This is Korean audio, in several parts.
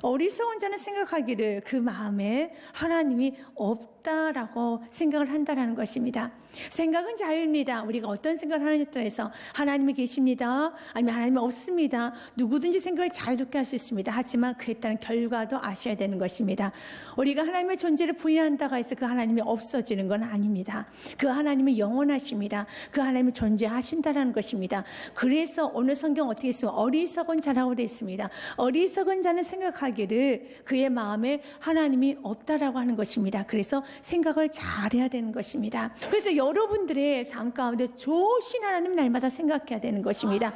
어리석은 자는 생각하기를 그 마음에 하나님이 없다라고 생각을 한다라는 것입니다. 생각은 자유입니다. 우리가 어떤 생각을 하느냐에 따라서 하나님이 계십니다, 아니면 하나님이 없습니다, 누구든지 생각을 자유롭게 할 수 있습니다. 하지만 그에 따른 결과도 아셔야 되는 것입니다. 우리가 하나님의 존재를 부인한다고 해서 그 하나님이 없어지는 건 아닙니다. 그 하나님이 영원하십니다. 그 하나님이 존재하신다라는 것입니다. 그래서 오늘 성경 어떻게 있으면 어리석은 자라고 되어 있습니다. 어리석은 자는 생각하기를 그의 마음에 하나님이 없다라고 하는 것입니다. 그래서 생각을 잘해야 되는 것입니다. 그래서 여러분들의 삶 가운데 좋으신 하나님 날마다 생각해야 되는 것입니다.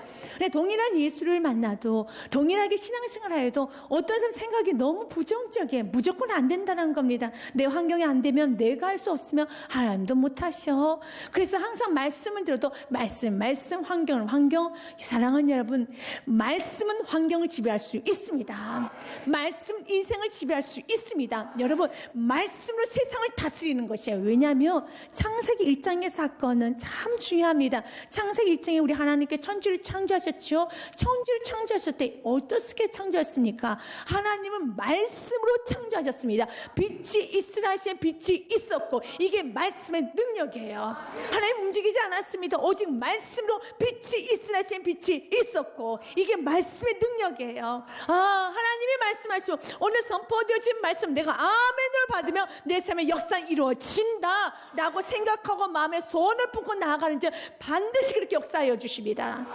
동일한 예수를 만나도, 동일하게 신앙생활 하여도 어떤 사람 생각이 너무 부정적이에요. 무조건 안 된다는 겁니다. 내 환경이 안 되면 내가 할 수 없으면 하나님도 못하셔. 그래서 항상 말씀은 들어도 말씀, 환경. 사랑하는 여러분, 말씀은 환경을 지배할 수 있습니다. 말씀 인생을 지배할 수 있습니다. 여러분, 말씀으로 세상을 다스리는 것이에요. 왜냐하면 창세기 1장의 사건은 참 중요합니다. 창세기 1장에 우리 하나님께 천지를 창조하셨죠. 천지를 창조하셨을 때 어떻게 창조하셨습니까? 하나님은 말씀으로 창조하셨습니다. 빛이 있으라 하시면 빛이 있었고, 이게 말씀의 능력이에요. 하나님 움직이지 않았습니다. 오직 말씀으로 빛이 있으라 하시면 빛이 있었고, 이게 말씀의 능력이에요. 하나님이 말씀하시고 오늘 선포되어진 말씀, 내가 아멘을 받으면 내 삶의 역사는 이루어진다 라고 생각하고 마음에 소원을 품고 나아가는 자 반드시 그렇게 역사하여 주십니다.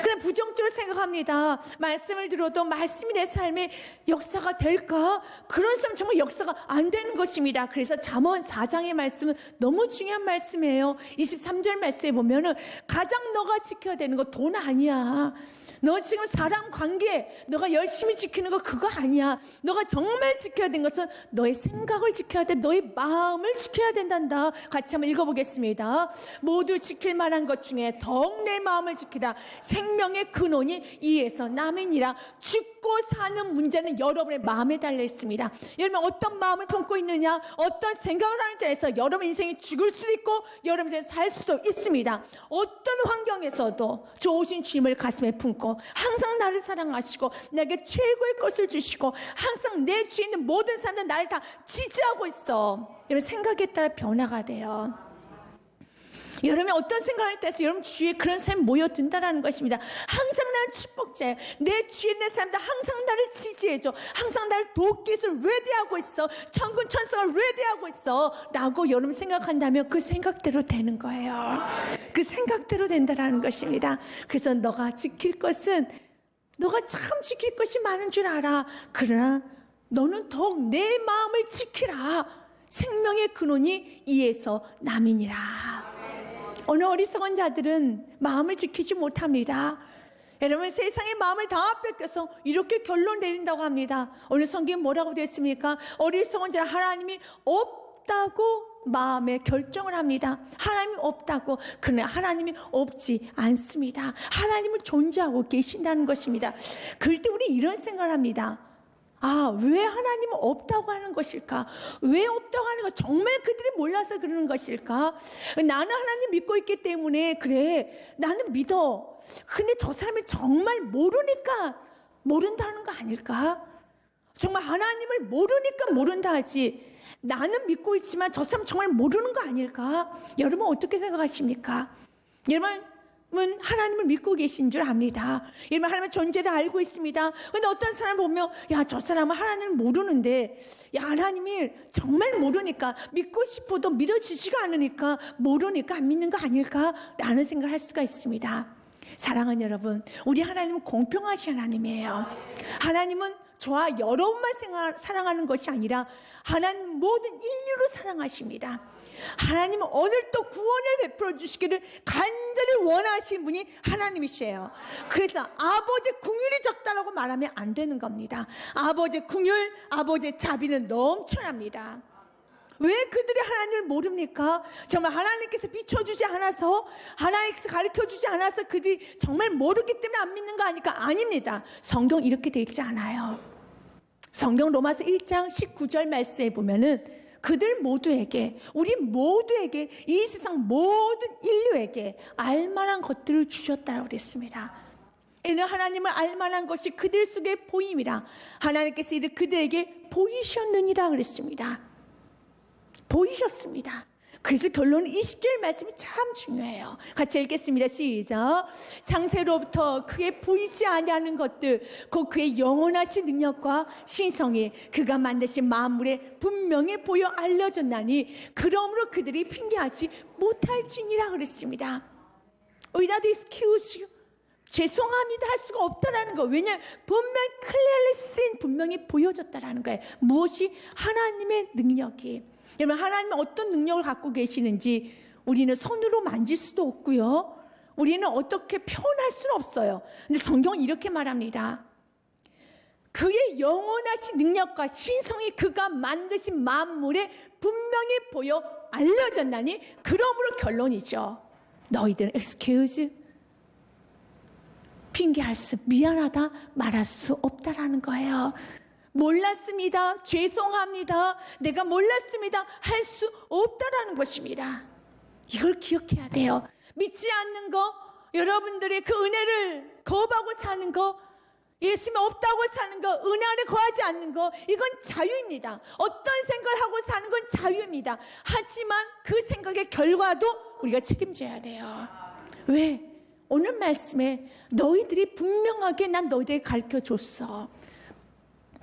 그냥 부정적으로 생각합니다. 말씀을 들어도 말씀이 내 삶의 역사가 될까? 그런 사람 정말 역사가 안 되는 것입니다. 그래서 잠언 4장의 말씀은 너무 중요한 말씀이에요. 23절 말씀에 보면은 가장 너가 지켜야 되는 거 돈 아니야. 너 지금 사람 관계 너가 열심히 지키는 거 그거 아니야. 너가 정말 지켜야 되는 것은 너의 생각을 지켜야 돼. 너의 마음을 지켜야 된단다. 같이 한번 읽어보겠습니다. 모두 지킬 만한 것 중에 더욱 내 마음을 지키라. 생명의 근원이 이에서 남이니라. 죽고 사는 문제는 여러분의 마음에 달려 있습니다. 여러분 어떤 마음을 품고 있느냐, 어떤 생각을 하느냐에 따라서 여러분 인생이 죽을 수도 있고 여러분 인생이 살 수도 있습니다. 어떤 환경에서도 좋으신 주님을 가슴에 품고 항상 나를 사랑하시고 내게 최고의 것을 주시고 항상 내 주위에 있는 모든 사람들 나를 다 지지하고 있어. 여러분 생각에 따라 변화가 돼요. 여러분이 어떤 생각을 따라서 여러분 주위에 그런 사람이 모여든다는 것입니다. 항상 나는 축복자예요. 내 주위에 있는 사람들 항상 나를 지지해줘. 항상 나를 돕기 위해서 레디하고 있어. 천군 천사가 레디하고 있어 라고 여러분 생각한다면 그 생각대로 되는 거예요. 그 생각대로 된다는 것입니다. 그래서 너가 지킬 것은, 너가 참 지킬 것이 많은 줄 알아. 그러나 너는 더욱 내 마음을 지키라. 생명의 근원이 이에서 남이니라. 어느 어리석은 자들은 마음을 지키지 못합니다. 여러분 세상의 마음을 다 뺏겨서 이렇게 결론 내린다고 합니다. 오늘 성경에 뭐라고 되어 있습니까? 어리석은 자는 하나님이 없다고 마음에 결정을 합니다. 하나님이 없다고. 그러나 하나님이 없지 않습니다. 하나님은 존재하고 계신다는 것입니다. 그럴 때 우리 이런 생각을 합니다. 왜 하나님은 없다고 하는 것일까? 왜 없다고 하는 것? 정말 그들이 몰라서 그러는 것일까? 나는 하나님 믿고 있기 때문에 그래, 나는 믿어. 근데 저 사람이 정말 모르니까 모른다는 거 아닐까? 정말 하나님을 모르니까 모른다 하지, 나는 믿고 있지만 저 사람 정말 모르는 거 아닐까? 여러분 어떻게 생각하십니까? 여러분 하나님을 믿고 계신 줄 압니다. 여러분 하나님의 존재를 알고 있습니다. 근데 어떤 사람을 보면 저 사람은 하나님을 모르는데, 하나님이 정말 모르니까, 믿고 싶어도 믿어지지가 않으니까, 모르니까 안 믿는 거 아닐까? 라는 생각을 할 수가 있습니다. 사랑하는 여러분, 우리 하나님은 공평하신 하나님이에요. 하나님은 저와 여러분만 사랑하는 것이 아니라 하나님 모든 인류를 사랑하십니다. 하나님은 오늘 또 구원을 베풀어 주시기를 간절히 원하시는 분이 하나님이시에요. 그래서 아버지의 긍휼이 적다라고 말하면 안 되는 겁니다. 아버지의 긍휼, 아버지의 자비는 넘쳐납니다. 왜 그들이 하나님을 모릅니까? 정말 하나님께서 비춰주지 않아서, 하나님께서 가르쳐주지 않아서 그들이 정말 모르기 때문에 안 믿는 거 아닐까? 아닙니다. 성경 이렇게 되어 있지 않아요. 성경 로마서 1장 19절 말씀에 보면은 그들 모두에게, 우리 모두에게, 이 세상 모든 인류에게 알만한 것들을 주셨다고 그랬습니다. 이는 하나님을 알만한 것이 그들 속에 보임이라. 하나님께서 이를 그들에게 보이셨느니라 그랬습니다. 보이셨습니다. 그래서 결론은 20절 말씀이 참 중요해요. 같이 읽겠습니다. 시작. 창세로부터 그의 보이지 아니하는 것들 곧 그의 영원하신 능력과 신성이 그가 만드신 만물에 분명히 보여 알려졌나니 그러므로 그들이 핑계하지 못할지니라 그랬습니다. Without excuse, 죄송합니다 할 수가 없다라는 거. 왜냐하면 분명히 clearly seen, 분명히 보여졌다라는 거예요. 무엇이? 하나님의 능력이. 여러분, 하나님은 어떤 능력을 갖고 계시는지 우리는 손으로 만질 수도 없고요, 우리는 어떻게 표현할 수는 없어요. 근데 성경은 이렇게 말합니다. 그의 영원하신 능력과 신성이 그가 만드신 만물에 분명히 보여 알려졌나니 그러므로 결론이죠. 너희들은 excuse, 핑계할 수, 미안하다 말할 수 없다라는 거예요. 몰랐습니다, 죄송합니다, 내가 몰랐습니다 할 수 없다라는 것입니다. 이걸 기억해야 돼요. 믿지 않는 거, 여러분들이 그 은혜를 거부하고 사는 거, 예수님이 없다고 사는 거, 은혜 안에 거하지 않는 거, 이건 자유입니다. 어떤 생각을 하고 사는 건 자유입니다. 하지만 그 생각의 결과도 우리가 책임져야 돼요. 왜? 오늘 말씀에 너희들이 분명하게 난 너희들에게 가르쳐줬어.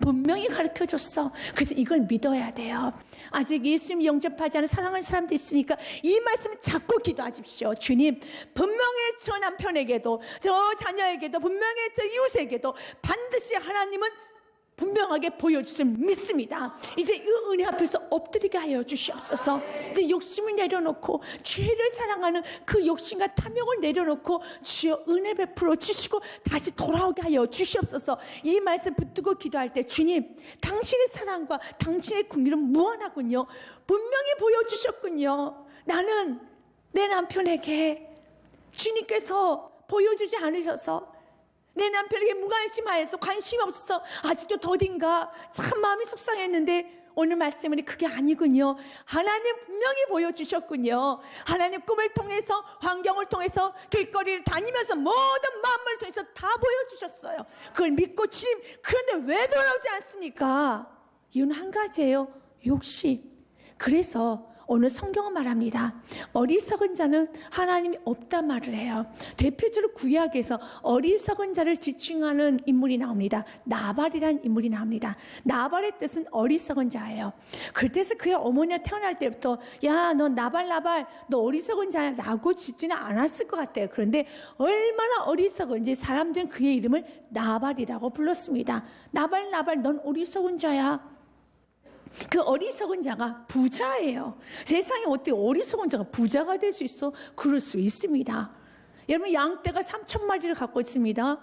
분명히 가르쳐줬어. 그래서 이걸 믿어야 돼요. 아직 예수님 영접하지 않은 사랑하는 사람도 있으니까 이 말씀을 잡고 기도하십시오. 주님, 분명히 저 남편에게도, 저 자녀에게도, 분명히 저 이웃에게도 반드시 하나님은 분명하게 보여주심을 믿습니다. 이제 이 은혜 앞에서 엎드리게 하여 주시옵소서. 이제 욕심을 내려놓고 죄를 사랑하는 그 욕심과 탐욕을 내려놓고 주여 은혜 베풀어 주시고 다시 돌아오게 하여 주시옵소서. 이 말씀 붙들고 기도할 때 주님, 당신의 사랑과 당신의 긍휼은 무한하군요. 분명히 보여주셨군요. 나는 내 남편에게 주님께서 보여주지 않으셔서 내 남편에게 무관심하여서 관심이 없어서 아직도 더딘가 참 마음이 속상했는데 오늘 말씀은 그게 아니군요. 하나님 분명히 보여주셨군요. 하나님 꿈을 통해서, 환경을 통해서, 길거리를 다니면서 모든 마음을 통해서 다 보여주셨어요. 그걸 믿고 주님, 그런데 왜 돌아오지 않습니까? 이유는 한 가지예요. 욕심. 그래서 오늘 성경은 말합니다. 어리석은 자는 하나님이 없단 말을 해요. 대표적으로 구약에서 어리석은 자를 지칭하는 인물이 나옵니다. 나발이라는 인물이 나옵니다. 나발의 뜻은 어리석은 자예요. 그래서 그의 어머니가 태어날 때부터 야, 너 나발 너 어리석은 자야 라고 짓지는 않았을 것 같아요. 그런데 얼마나 어리석은지 사람들은 그의 이름을 나발이라고 불렀습니다. 나발 넌 어리석은 자야. 그 어리석은 자가 부자예요. 세상에 어떻게 어리석은 자가 부자가 될 수 있어? 그럴 수 있습니다. 여러분, 양떼가 3,000마리를 갖고 있습니다.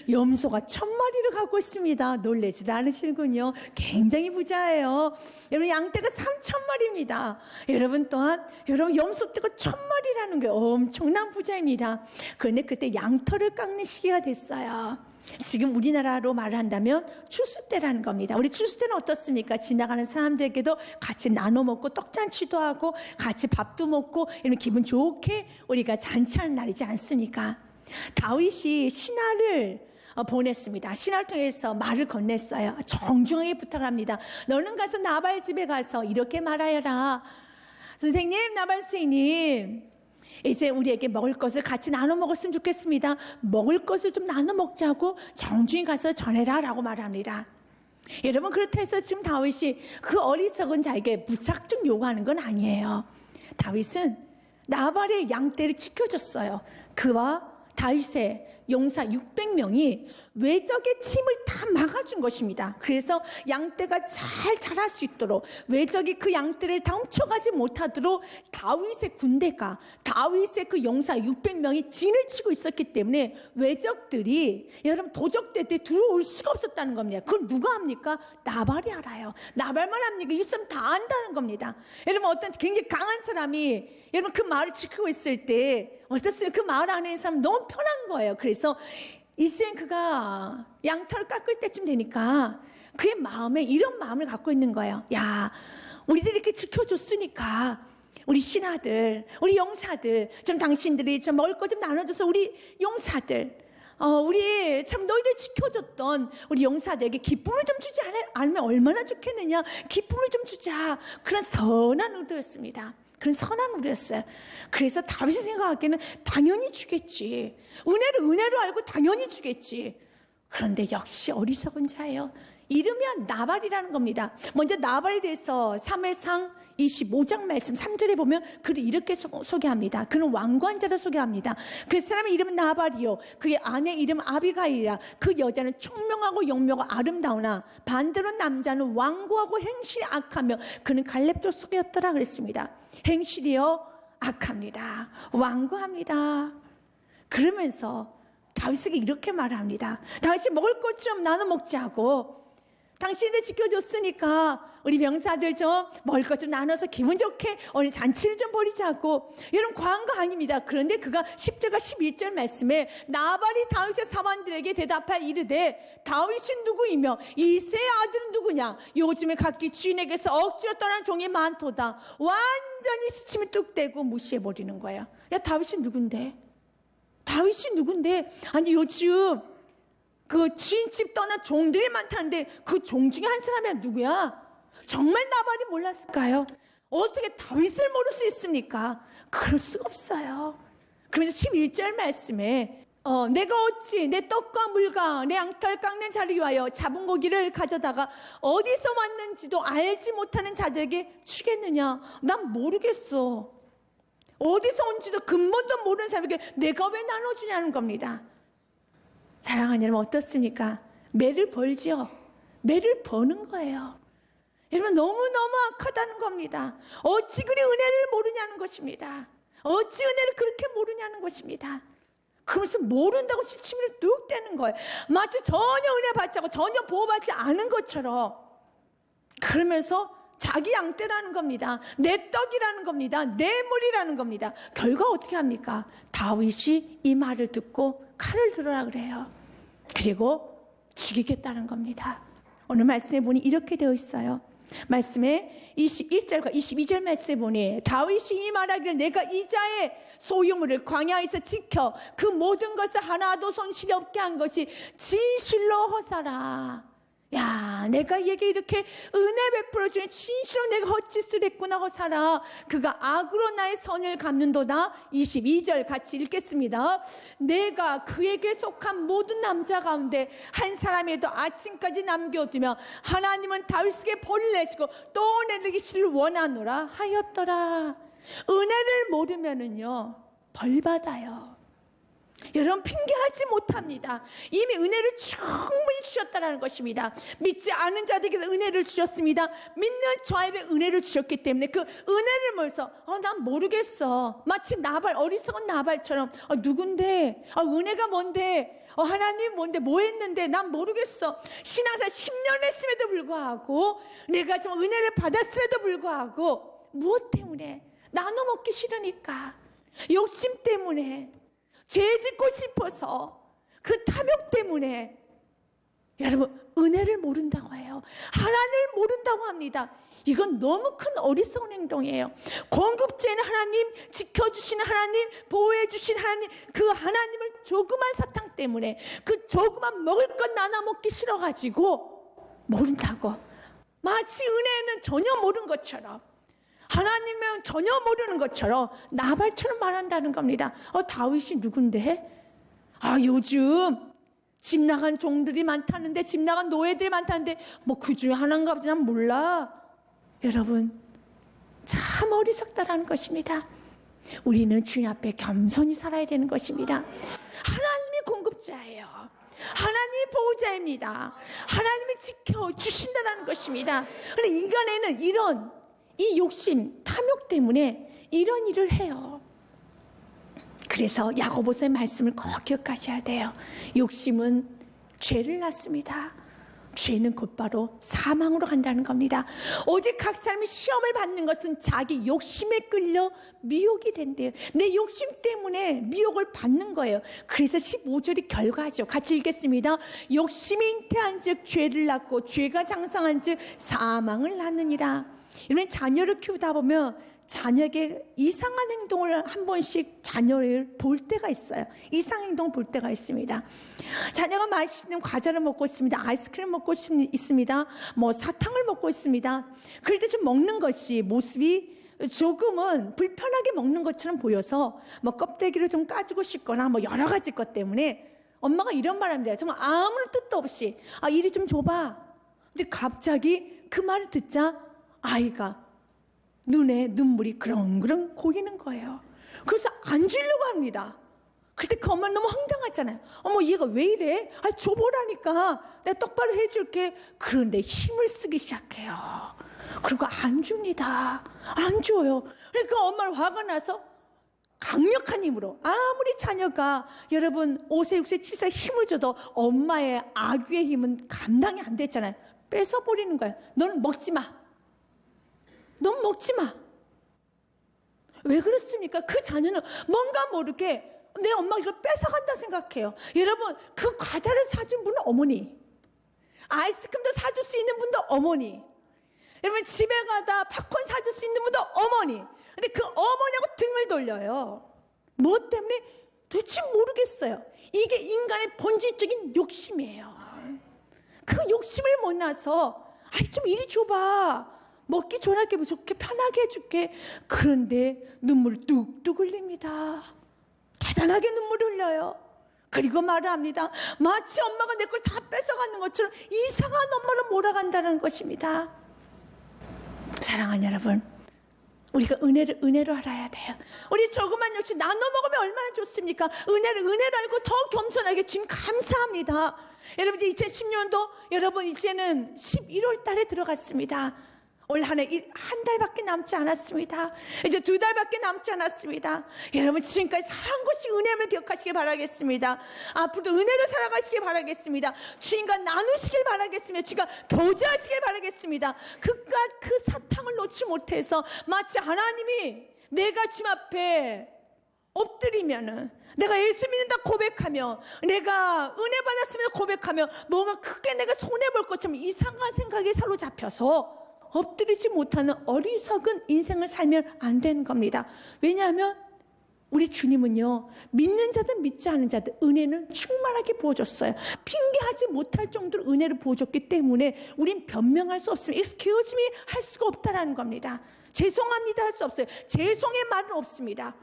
염소가 1,000마리를 갖고 있습니다. 놀라지도 않으시는군요. 굉장히 부자예요. 여러분, 양떼가 3,000마리입니다. 여러분 또한 염소떼가 1,000마리라는 게 엄청난 부자입니다. 그런데 그때 양털을 깎는 시기가 됐어요. 지금 우리나라로 말을 한다면 추수 때라는 겁니다. 우리 추수 때는 어떻습니까? 지나가는 사람들에게도 같이 나눠 먹고 떡잔치도 하고 같이 밥도 먹고 이런 기분 좋게 우리가 잔치하는 날이지 않습니까? 다윗이 신하를 보냈습니다. 신하를 통해서 말을 건넸어요. 정중하게 부탁합니다. 너는 가서 나발 집에 가서 이렇게 말하여라. 선생님, 나발 선생님, 이제 우리에게 먹을 것을 같이 나눠 먹었으면 좋겠습니다. 먹을 것을 좀 나눠 먹자고 정중히 가서 전해라 라고 말합니다. 여러분, 그렇다 해서 지금 다윗이 그 어리석은 자에게 무작정 요구하는 건 아니에요. 다윗은 나발의 양떼를 지켜줬어요. 그와 다윗의 용사 600명이 외적의 침을 다 막아준 것입니다. 그래서 양떼가 잘 자랄 수 있도록, 외적이 그 양떼를 다 훔쳐가지 못하도록 다윗의 군대가, 다윗의 그 용사 600명이 진을 치고 있었기 때문에 외적들이, 여러분, 도적들이 들어올 수가 없었다는 겁니다. 그걸 누가 합니까? 나발이 알아요. 나발만 합니까? 이 사람 다 안다는 겁니다. 여러분, 어떤 굉장히 강한 사람이 여러분 그 마을을 지키고 있을 때 어떻습니까? 그 마을 안에 있는 사람 너무 편한 거예요. 그래서 이제 그가 양털을 깎을 때쯤 되니까 그의 마음에 이런 마음을 갖고 있는 거예요. 야, 우리들이 이렇게 지켜줬으니까 우리 신하들, 우리 용사들 좀 당신들이 좀 먹을 거 좀 나눠줘서 우리 용사들 우리 참 너희들 지켜줬던 우리 용사들에게 기쁨을 좀 주지 않으면 얼마나 좋겠느냐. 기쁨을 좀 주자. 그런 선한 의도였습니다. 그런 선한 의도였어요. 그래서 다윗이 생각하기에는 당연히 주겠지. 은혜로 알고 당연히 주겠지. 그런데 역시 어리석은 자예요. 이름이 나발이라는 겁니다. 먼저 나발에 대해서 사무엘상 25장 말씀 3절에 보면 그를 이렇게 소개합니다. 그는 완고한 자를 소개합니다. 그 사람의 이름은 나발이요 그의 아내 이름은 아비가일이라. 그 여자는 총명하고 영묘하고 아름다우나 반대로 남자는 완고하고 행실이 악하며 그는 갈렙 족속이었더라 그랬습니다. 행실이요 악합니다. 완고합니다. 그러면서 다윗에게 이렇게 말합니다. 다윗이 먹을 것 좀 나눠 먹자고. 당신들 지켜줬으니까 우리 병사들 좀 먹을 것 좀 나눠서 기분 좋게 오늘 잔치를 좀 벌이자고. 여러분 과한 거 아닙니다. 그런데 그가 10절과 11절 말씀에 나발이 다윗의 사관들에게 대답하여 이르되 다윗이 누구이며 이새의 아들은 누구냐. 요즘에 각기 주인에게서 억지로 떠난 종이 많도다. 완전히 시침이 뚝 떼고 무시해버리는 거예요. 야 다윗이 누군데? 아니 요즘 그 주인집 떠난 종들이 많다는데 그 종 중에 한 사람이 누구야? 정말 나발이 몰랐을까요? 어떻게 다윗을 모를 수 있습니까? 그럴 수가 없어요. 그래서 11절 말씀에 내가 어찌 내 떡과 물과 내 양털 깎는 자를 위하여 잡은 고기를 가져다가 어디서 왔는지도 알지 못하는 자들에게 주겠느냐? 난 모르겠어. 어디서 온지도 근본도 모르는 사람에게 내가 왜 나눠주냐는 겁니다. 사랑하는 여러분 어떻습니까? 매를 벌지요. 매를 버는 거예요. 여러분 너무너무 악하다는 겁니다. 어찌 그리 은혜를 모르냐는 것입니다. 어찌 은혜를 그렇게 모르냐는 것입니다. 그러면서 모른다고 시치미를 뚝 떼는 거예요. 마치 전혀 은혜 받지 않고 전혀 보호받지 않은 것처럼. 그러면서 자기 양떼라는 겁니다. 내 떡이라는 겁니다. 내 물이라는 겁니다. 결과 어떻게 합니까? 다윗이 이 말을 듣고 칼을 들어라 그래요. 그리고 죽이겠다는 겁니다. 오늘 말씀에 보니 이렇게 되어 있어요. 말씀에 21절과 22절 말씀에 보니 다윗이 이 말하기를 내가 이자의 소유물을 광야에서 지켜 그 모든 것을 하나도 손실이 없게 한 것이 진실로 허사라. 야, 내가 얘게 이렇게 은혜 베풀어 주니 진실로 내가 헛짓을 했구나 허사라. 그가 악으로 나의 선을 갚는도다. 22절 같이 읽겠습니다. 내가 그에게 속한 모든 남자 가운데 한 사람에도 아침까지 남겨두며 하나님은 다윗에게 벌을 내시고 또 내리기를 원하노라 하였더라. 은혜를 모르면은요 벌 받아요. 여러분 핑계하지 못합니다. 이미 은혜를 충분히 주셨다는 것입니다. 믿지 않은 자들에게 은혜를 주셨습니다. 믿는 저에게 은혜를 주셨기 때문에 그 은혜를 모여서 난 모르겠어. 마치 나발, 어리석은 나발처럼 누군데? 은혜가 뭔데? 하나님 뭔데? 뭐 했는데? 난 모르겠어. 신앙생활 10년 했음에도 불구하고 내가 좀 은혜를 받았음에도 불구하고 무엇 때문에? 나눠 먹기 싫으니까, 욕심 때문에, 죄 짓고 싶어서, 그 탐욕 때문에. 여러분 은혜를 모른다고 해요. 하나님을 모른다고 합니다. 이건 너무 큰 어리석은 행동이에요. 공급제는 하나님, 지켜주시는 하나님, 보호해주신 하나님, 그 하나님을 조그만 사탕 때문에, 그 조그만 먹을 것 나눠 먹기 싫어가지고 모른다고. 마치 은혜는 전혀 모르는 것처럼, 하나님은 전혀 모르는 것처럼 나발처럼 말한다는 겁니다. 다윗이 누군데? 요즘 집 나간 종들이 많다는데, 집 나간 노예들이 많다는데 뭐 그 중에 하나인가 보지, 난 몰라. 여러분 참 어리석다라는 것입니다. 우리는 주님 앞에 겸손히 살아야 되는 것입니다. 하나님이 공급자예요. 하나님이 보호자입니다. 하나님이 지켜주신다는 것입니다. 그런데 인간에는 이 욕심, 탐욕 때문에 이런 일을 해요. 그래서 야고보서의 말씀을 꼭 기억하셔야 돼요. 욕심은 죄를 낳습니다. 죄는 곧바로 사망으로 간다는 겁니다. 오직 각 사람이 시험을 받는 것은 자기 욕심에 끌려 미혹이 된대요. 내 욕심 때문에 미혹을 받는 거예요. 그래서 15절이 결과죠. 같이 읽겠습니다. 욕심이 잉태한 즉 죄를 낳고 죄가 장성한 즉 사망을 낳느니라. 이런 자녀를 키우다 보면 자녀에게 이상한 행동을 한 번씩 자녀를 볼 때가 있어요. 이상한 행동을 볼 때가 있습니다. 자녀가 맛있는 과자를 먹고 있습니다. 아이스크림 먹고 있습니다. 뭐 사탕을 먹고 있습니다. 그럴 때 좀 먹는 것이 모습이 조금은 불편하게 먹는 것처럼 보여서 뭐 껍데기를 좀 까주고 싶거나 뭐 여러 가지 것 때문에 엄마가 이런 말 합니다. 정말 아무런 뜻도 없이 이리 좀 줘봐. 근데 갑자기 그 말을 듣자 아이가 눈에 눈물이 그렁그렁 고이는 거예요. 그래서 안 주려고 합니다. 그때 그 엄마는 너무 황당하잖아요. 어머 얘가 왜 이래? 줘보라니까 내가 똑바로 해줄게. 그런데 힘을 쓰기 시작해요. 그리고 안 줍니다. 안 줘요. 그러니까 엄마는 화가 나서 강력한 힘으로, 아무리 자녀가 여러분 5세, 6세, 7세 힘을 줘도 엄마의 악유의 힘은 감당이 안 됐잖아요. 뺏어버리는 거예요. 너는 먹지 마. 넌 먹지 마. 왜 그렇습니까? 그 자녀는 뭔가 모르게 내 엄마가 이걸 뺏어간다 생각해요. 여러분, 그 과자를 사준 분은 어머니, 아이스크림도 사줄 수 있는 분도 어머니, 여러분 집에 가다 팝콘 사줄 수 있는 분도 어머니. 근데 그 어머니하고 등을 돌려요. 뭐 때문에? 도대체 모르겠어요. 이게 인간의 본질적인 욕심이에요. 그 욕심을 못 나서 좀 이리 줘봐. 먹기 좋게 편하게 해줄게. 그런데 눈물 뚝뚝 흘립니다. 대단하게 눈물 흘려요. 그리고 말을 합니다. 마치 엄마가 내 걸 다 뺏어가는 것처럼 이상한 엄마로 몰아간다는 것입니다. 사랑하는 여러분, 우리가 은혜로 알아야 돼요. 우리 조그만 욕심 나눠 먹으면 얼마나 좋습니까? 은혜를 알고 더 겸손하게 주님 감사합니다. 여러분 이제 2010년도 여러분 이제는 11월 달에 들어갔습니다. 올 한 해 한 달밖에 남지 않았습니다. 이제 2달밖에 남지 않았습니다. 여러분 지금까지 살아온 것이 은혜를 기억하시길 바라겠습니다. 앞으로도 은혜로 살아가시길 바라겠습니다. 주님과 나누시길 바라겠습니다. 주님과 교제하시길 바라겠습니다. 그깟 그 사탕을 놓지 못해서 마치 하나님이 내가 주님 앞에 엎드리면은 내가 예수 믿는다 고백하며 내가 은혜 받았습니다 고백하며 뭐가 크게 내가 손해볼 것처럼 이상한 생각에 사로잡혀서 엎드리지 못하는 어리석은 인생을 살면 안 되는 겁니다. 왜냐하면 우리 주님은요, 믿는 자든 믿지 않은 자든 은혜는 충만하게 부어줬어요. 핑계하지 못할 정도로 은혜를 부어줬기 때문에 우린 변명할 수 없습니다. excuse me 할 수가 없다라는 겁니다. 죄송합니다 할 수 없어요. 죄송의 말은 없습니다.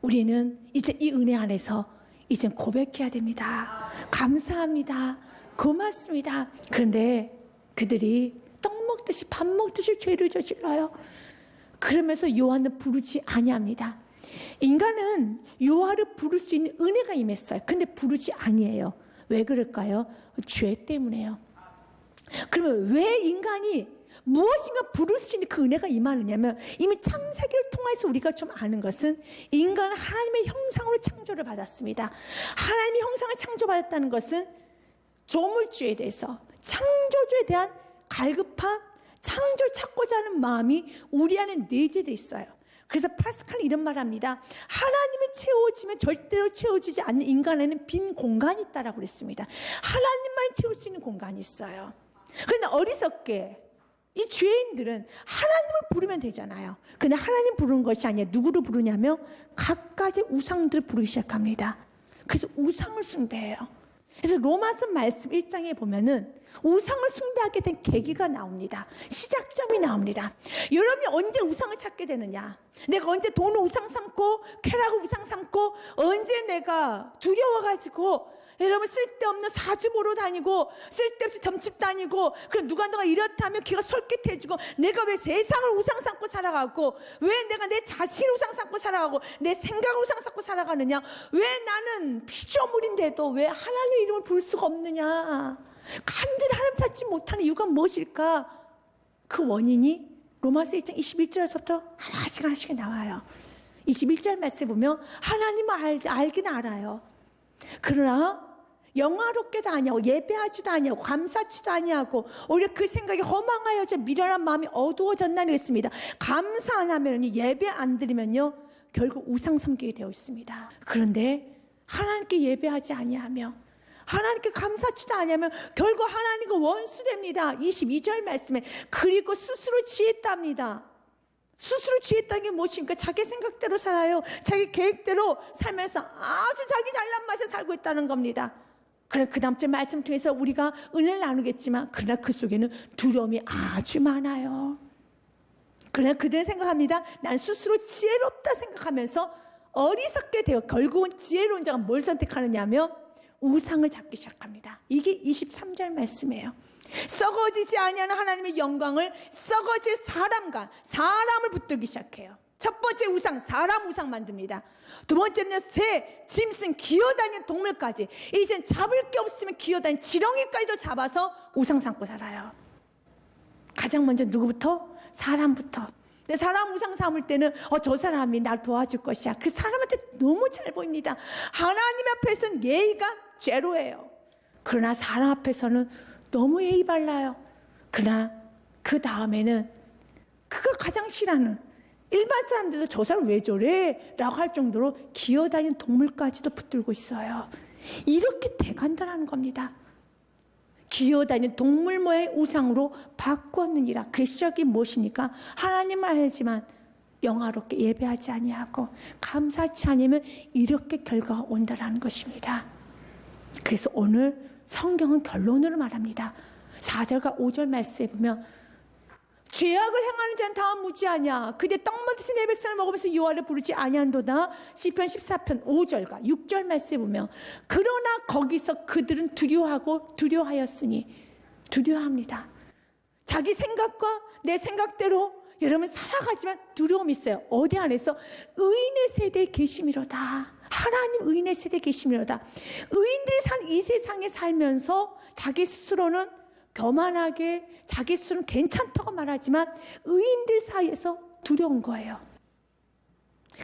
우리는 이제 이 은혜 안에서 이제 고백해야 됩니다. 감사합니다. 고맙습니다. 그런데 그들이 떡 먹듯이 밥 먹듯이 죄를 저질러요. 그러면서 요한을 부르지 아니합니다. 인간은 요한을 부를 수 있는 은혜가 임했어요. 근데 부르지 아니에요. 왜 그럴까요? 죄 때문에요. 그러면 왜 인간이 무엇인가 부를 수 있는 그 은혜가 임하느냐면 이미 창세기를 통해서 우리가 좀 아는 것은 인간은 하나님의 형상으로 창조를 받았습니다. 하나님의 형상을 창조받았다는 것은 조물주에 대해서 창조주에 대한 갈급한 창조를 찾고자 하는 마음이 우리 안에 내재되어 있어요. 그래서 파스칼은 이런 말을 합니다. 하나님이 채워지면 절대로 채워지지 않는 인간에는 빈 공간이 있다라고 그랬습니다. 하나님만 채울 수 있는 공간이 있어요. 그런데 어리석게 이 죄인들은 하나님을 부르면 되잖아요. 근데 하나님 부르는 것이 아니라 누구를 부르냐면 각가지 우상들을 부르기 시작합니다. 그래서 우상을 숭배해요. 그래서 로마서 말씀 1장에 보면은 우상을 숭배하게 된 계기가 나옵니다. 시작점이 나옵니다. 여러분이 언제 우상을 찾게 되느냐? 내가 언제 돈을 우상 삼고 쾌락을 우상 삼고 언제 내가 두려워가지고 여러분 쓸데없는 사주 보러 다니고 쓸데없이 점집 다니고 그럼 누가 이렇다면 귀가 솔깃해지고 내가 왜 세상을 우상 삼고 살아가고 왜 내가 내 자신을 우상 삼고 살아가고 내 생각을 우상 삼고 살아가느냐? 왜 나는 피조물인데도 왜 하나님의 이름을 부를 수가 없느냐? 간절히 하나님 찾지 못하는 이유가 무엇일까? 그 원인이 로마서 1장 21절에서부터 하나씩 나와요. 21절 말씀 보면 하나님을 알기는 알아요. 그러나 영화롭게도 아니하고 예배하지도 아니하고 감사치도 아니하고 오히려 그 생각이 허망하여 미련한 마음이 어두워졌나니 했습니다. 감사 안 하면 예배 안 드리면요 결국 우상 섬기게 되어 있습니다. 그런데 하나님께 예배하지 아니하며 하나님께 감사치도 아니하면 결국 하나님과 원수됩니다. 22절 말씀에 그리고 스스로 지했답니다. 스스로 취했다는 게 무엇입니까? 자기 생각대로 살아요. 자기 계획대로 살면서 아주 자기 잘난 맛에 살고 있다는 겁니다. 그래, 그 다음 주 말씀 통해서 우리가 은혜를 나누겠지만, 그러나 그 속에는 두려움이 아주 많아요. 그러나 그들은 생각합니다. 난 스스로 지혜롭다 생각하면서 어리석게 되어 결국은 지혜로운 자가 뭘 선택하느냐 하면 우상을 잡기 시작합니다. 이게 23절 말씀이에요. 썩어지지 아니하는 하나님의 영광을 썩어질 사람을 붙들기 시작해요. 첫 번째 우상, 사람 우상 만듭니다. 두 번째는 새, 짐승, 기어다니는 동물까지. 이젠 잡을 게 없으면 기어다니는 지렁이까지도 잡아서 우상 삼고 살아요. 가장 먼저 누구부터? 사람부터. 사람 우상 삼을 때는 저 사람이 날 도와줄 것이야. 그 사람한테 너무 잘 보입니다. 하나님 앞에서는 예의가 제로예요. 그러나 사람 앞에서는 너무 예의 발라요. 그러나 그 다음에는 그가 가장 싫어하는 일반 사람들도 저 사람 왜 저래? 라고 할 정도로 기어다니는 동물까지도 붙들고 있어요. 이렇게 돼간다는 겁니다. 기어다니는 동물 모양의 우상으로 바꾸었느니라. 그 시작이 무엇입니까? 하나님을 알지만 영화롭게 예배하지 아니하고 감사치 않으면 이렇게 결과가 온다라는 것입니다. 그래서 오늘 성경은 결론으로 말합니다. 4절과 5절 말씀에 보면 죄악을 행하는 자는 다 무지하냐. 그대 떡 먹듯이 내 백성을 먹으면서 여호와를 부르지 아니한도다. 시편 14편 5절과 6절 말씀에 보면 그러나 거기서 그들은 두려워하였으니 두려워합니다. 자기 생각과 내 생각대로 여러분 살아가지만 두려움이 있어요. 어디 안에서? 의인의 세대에 계심이로다. 하나님 의인의 세대에 계심이로다. 의인들이 산 이 세상에 살면서 자기 스스로는 교만하게 자기 스스로는 괜찮다고 말하지만 의인들 사이에서 두려운 거예요.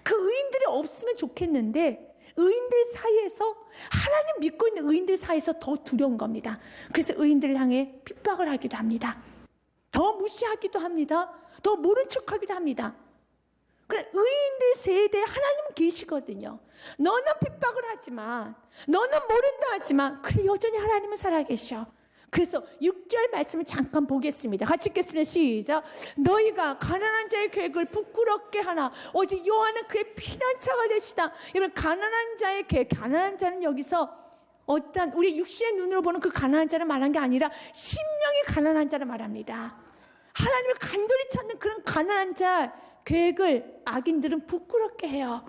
그 의인들이 없으면 좋겠는데 의인들 사이에서, 하나님 믿고 있는 의인들 사이에서 더 두려운 겁니다. 그래서 의인들을 향해 핍박을 하기도 합니다. 더 무시하기도 합니다. 더 모른 척하기도 합니다. 그래, 의인들 세대에 하나님 계시거든요. 너는 핍박을 하지만, 너는 모른다 하지만 그래 여전히 하나님은 살아계셔. 그래서 6절 말씀을 잠깐 보겠습니다. 같이 읽겠습니다. 시작. 너희가 가난한 자의 계획을 부끄럽게 하나 오직 여호와는 그의 피난처가 되시다. 여러분, 가난한 자의 계획, 가난한 자는 여기서 어떤 우리 육신의 눈으로 보는 그 가난한 자를 말한 게 아니라 심령이 가난한 자를 말합니다. 하나님을 간절히 찾는 그런 가난한 자 계획을 악인들은 부끄럽게 해요.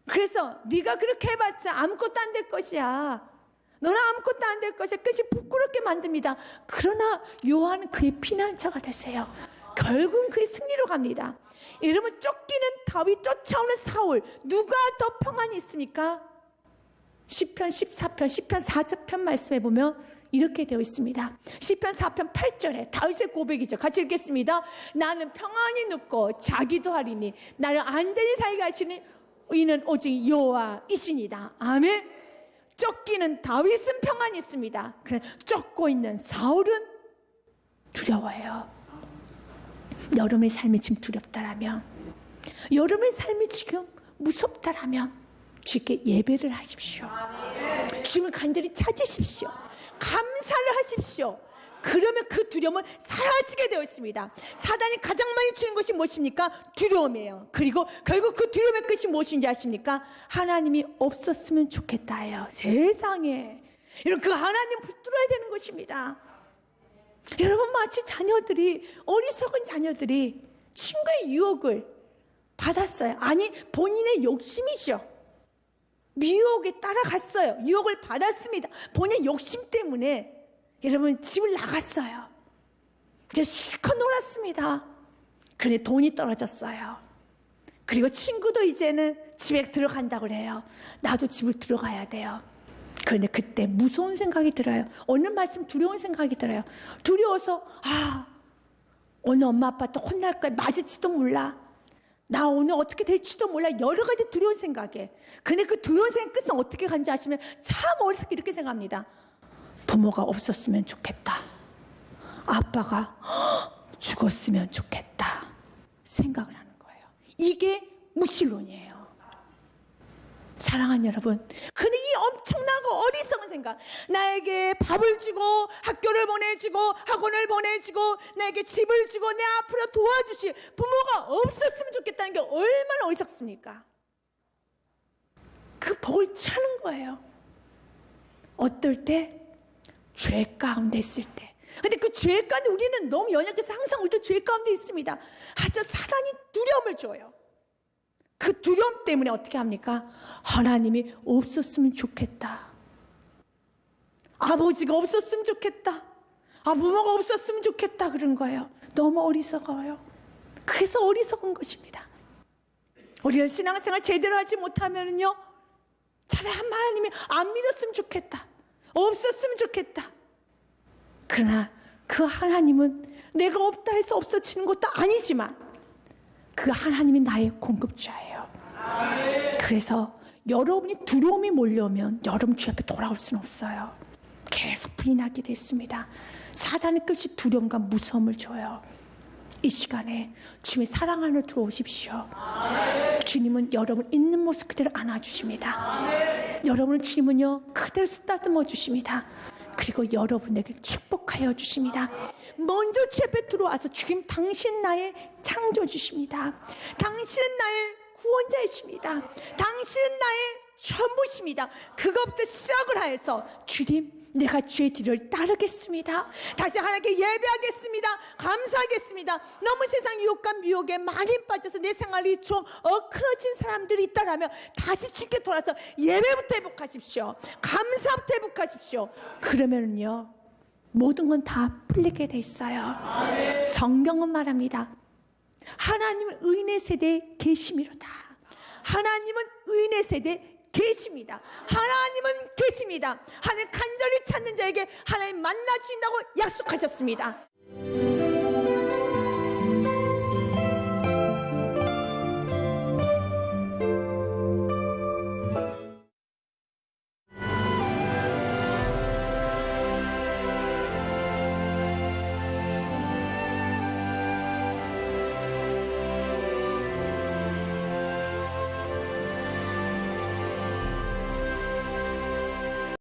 그래서 네가 그렇게 해봤자 아무것도 안 될 것이야. 너는 아무것도 안 될 것이야. 끝이 부끄럽게 만듭니다. 그러나 여호와는 그의 피난처가 되세요. 결국은 그의 승리로 갑니다. 여러분, 쫓기는 다윗, 쫓아오는 사울, 누가 더 평안이 있습니까? 시편 14편, 시편 4편 말씀에 보면 이렇게 되어 있습니다. 시편 4편 8절에 다윗의 고백이죠. 같이 읽겠습니다. 나는 평안히 눕고 자기도 하리니 나를 안전히 살게 하시니 이는 오직 여호와이시니다. 아멘. 쫓기는 다윗은 평안이 있습니다. 그래, 쫓고 있는 사울은 두려워해요. 여러분의 삶이 지금 두렵다라면, 여러분의 삶이 지금 무섭다라면 주께 예배를 하십시오. 주님을 간절히 찾으십시오. 감사를 하십시오. 그러면 그 두려움은 사라지게 되어 있습니다. 사단이 가장 많이 주는 것이 무엇입니까? 두려움이에요. 그리고 결국 그 두려움의 끝이 무엇인지 아십니까? 하나님이 없었으면 좋겠다예요. 세상에. 여러분, 그 하나님 붙들어야 되는 것입니다. 여러분, 마치 자녀들이, 어리석은 자녀들이 친구의 유혹을 받았어요. 아니, 본인의 욕심이죠. 미혹에 따라갔어요. 유혹을 받았습니다. 본인의 욕심 때문에 여러분 집을 나갔어요. 그래서 실컷 놀았습니다. 그런데 돈이 떨어졌어요. 그리고 친구도 이제는 집에 들어간다고 그래요. 나도 집을 들어가야 돼요. 그런데 그때 무서운 생각이 들어요. 오늘 말씀 두려운 생각이 들어요. 두려워서 오늘 엄마 아빠 또 혼날 거야. 맞을지도 몰라. 나 오늘 어떻게 될지도 몰라. 여러 가지 두려운 생각에. 근데 그 두려운 생각 끝은 어떻게 간지 아시면 참 어리석게 이렇게 생각합니다. 부모가 없었으면 좋겠다. 아빠가 죽었으면 좋겠다. 생각을 하는 거예요. 이게 무신론이에요. 사랑하는 여러분, 근데 이 엄청나고 어리석은 생각, 나에게 밥을 주고 학교를 보내주고 학원을 보내주고 나에게 집을 주고 내 앞으로 도와주실 부모가 없었으면 좋겠다는 게 얼마나 어리석습니까? 그 복을 차는 거예요. 어떨 때? 죄 가운데 있을 때. 근데 그 죄 가운데 우리는 너무 연약해서 항상 우리도 죄 가운데 있습니다. 하지만 사단이 두려움을 줘요. 그 두려움 때문에 어떻게 합니까? 하나님이 없었으면 좋겠다. 아버지가 없었으면 좋겠다. 부모가 없었으면 좋겠다. 그런 거예요. 너무 어리석어요. 그래서 어리석은 것입니다. 우리가 신앙생활 제대로 하지 못하면요, 차라리 하나님이 안 믿었으면 좋겠다. 없었으면 좋겠다. 그러나 그 하나님은 내가 없다 해서 없어지는 것도 아니지만 그 하나님이 나의 공급자예요. 그래서 여러분이 두려움이 몰려오면 여러분 주 앞에 돌아올 수는 없어요. 계속 부인하게 됐습니다. 사단의 끝이 두려움과 무서움을 줘요. 이 시간에 주님의 사랑 안으로 들어오십시오. 주님은 여러분 있는 모습 그대로 안아주십니다. 여러분은 주님은요 그대로 쓰다듬어 주십니다. 그리고 여러분에게 축복하여 주십니다. 먼저 주 앞에 들어와서 주님, 당신 나의 창조주십니다. 당신은 나의 구원자이십니다. 당신은 나의 전부십니다. 그것부터 시작을 하여서 주님, 내가 주의 뒤를 따르겠습니다. 다시 하나님께 예배하겠습니다. 감사하겠습니다. 너무 세상 유혹과 미혹에 많이 빠져서 내 생활이 좀 엉클어진 사람들이 있다라면 다시 주께 돌아서 예배부터 회복하십시오. 감사부터 회복하십시오. 그러면요 모든 건 다 풀리게 돼 있어요. 성경은 말합니다. 하나님은 의인의 세대에 계심이로다. 하나님은 의인의 세대에 계십니다. 하나님은 계십니다. 하나님 간절히 찾는 자에게 하나님 만나 주신다고 약속하셨습니다.